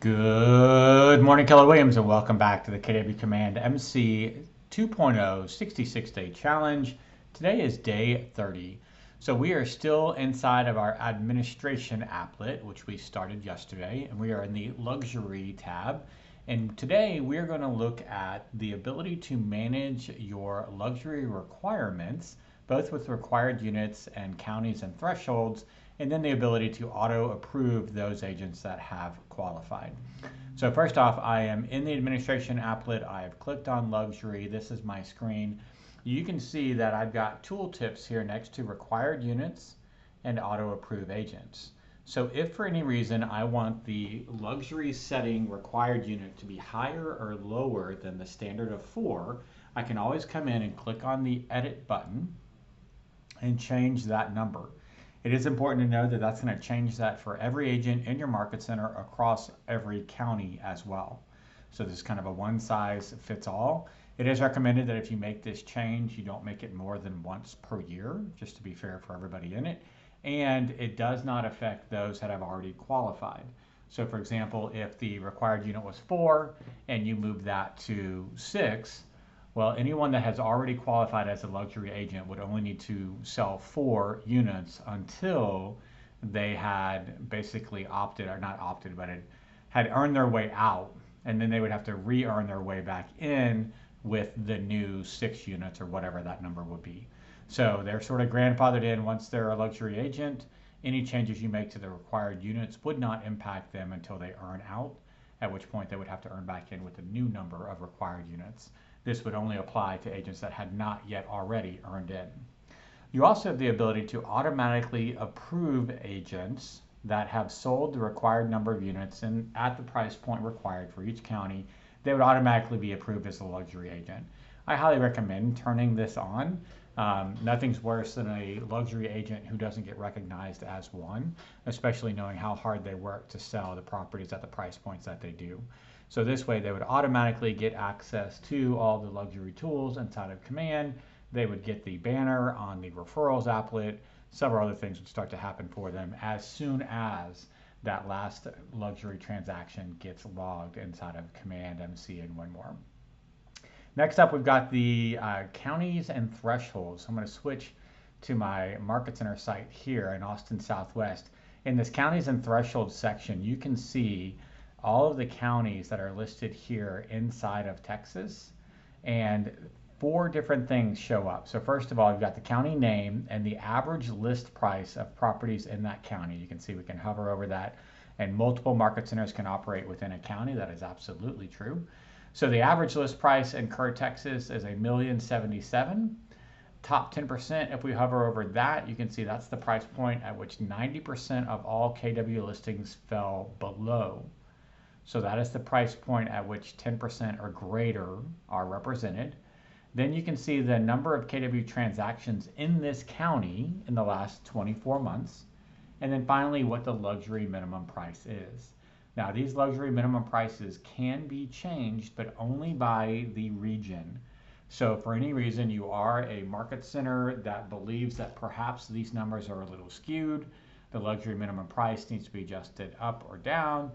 Good morning, Keller Williams, and welcome back to the KW Command MC 2.0 66-day challenge. Today is day 30. So we are still inside of our administration applet, which we started yesterday, and we are in the luxury tab. And today we're going to look at the ability to manage your luxury requirements, both with required units and counties and thresholds, and then the ability to auto approve those agents that have qualified. So first off, I am in the administration applet. I have clicked on luxury. This is my screen. You can see that I've got tooltips here next to required units and auto approve agents. So if for any reason I want the luxury setting required unit to be higher or lower than the standard of 4, I can always come in and click on the edit button and change that number. It is important to know that that's going to change that for every agent in your market center across every county as well. So this is kind of a one size fits all. It is recommended that if you make this change, you don't make it more than once per year, just to be fair for everybody in it. And it does not affect those that have already qualified. So for example, if the required unit was 4 and you move that to 6, well, anyone that has already qualified as a luxury agent would only need to sell 4 units until they had basically opted, or not opted, but had earned their way out. And then they would have to re-earn their way back in with the new 6 units or whatever that number would be. So they're sort of grandfathered in once they're a luxury agent. Any changes you make to the required units would not impact them until they earn out, at which point they would have to earn back in with a new number of required units. This would only apply to agents that had not yet already earned in. You also have the ability to automatically approve agents that have sold the required number of units and at the price point required for each county. They would automatically be approved as a luxury agent. I highly recommend turning this on. Nothing's worse than a luxury agent who doesn't get recognized as one, especially knowing how hard they work to sell the properties at the price points that they do. So this way they would automatically get access to all the luxury tools inside of Command. They would get the banner on the referrals applet. Several other things would start to happen for them as soon as that last luxury transaction gets logged inside of CommandMC and one more. Next up, we've got the counties and thresholds. I'm going to switch to my Market Center site here in Austin Southwest. In this counties and thresholds section, you can see all of the counties that are listed here inside of Texas, and 4 different things show up. So first of all, you've got the county name and the average list price of properties in that county. You can see we can hover over that, and multiple market centers can operate within a county. That is absolutely true. So the average list price in Kerr, Texas is $1,077,000. Top 10%, if we hover over that, you can see that's the price point at which 90% of all KW listings fell below. So that is the price point at which 10% or greater are represented. Then you can see the number of KW transactions in this county in the last 24 months. And then finally, what the luxury minimum price is. Now, these luxury minimum prices can be changed, but only by the region. So for any reason you are a market center that believes that perhaps these numbers are a little skewed, the luxury minimum price needs to be adjusted up or down.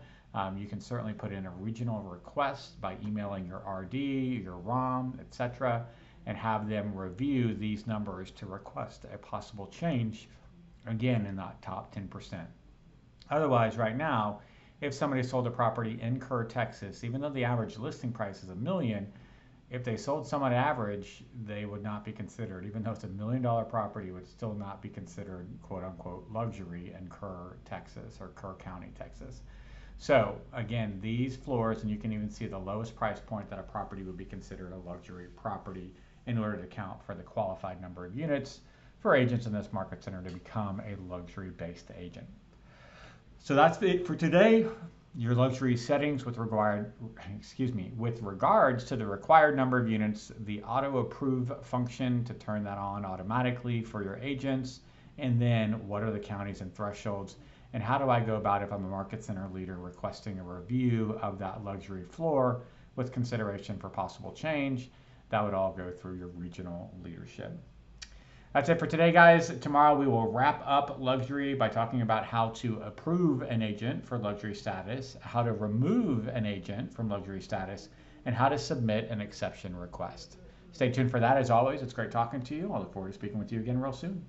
You can certainly put in a regional request by emailing your RD, your ROM, etc., and have them review these numbers to request a possible change, again, in that top 10%. Otherwise, right now, if somebody sold a property in Kerr, Texas, even though the average listing price is $1 million, if they sold some on average, they would not be considered. Even though it's $1 million property, it would still not be considered quote unquote luxury in Kerr, Texas, or Kerr County, Texas. So again, these floors, and you can even see the lowest price point that a property would be considered a luxury property in order to account for the qualified number of units for agents in this market center to become a luxury-based agent. So that's it for today. Your luxury settings with regards to the required number of units, the auto approve function to turn that on automatically for your agents, and then what are the counties and thresholds, and how do I go about if I'm a market center leader requesting a review of that luxury floor with consideration for possible change. That would all go through your regional leadership. That's it for today, guys. Tomorrow we will wrap up luxury by talking about how to approve an agent for luxury status, how to remove an agent from luxury status, and how to submit an exception request. Stay tuned for that. As always, it's great talking to you. I look forward to speaking with you again real soon.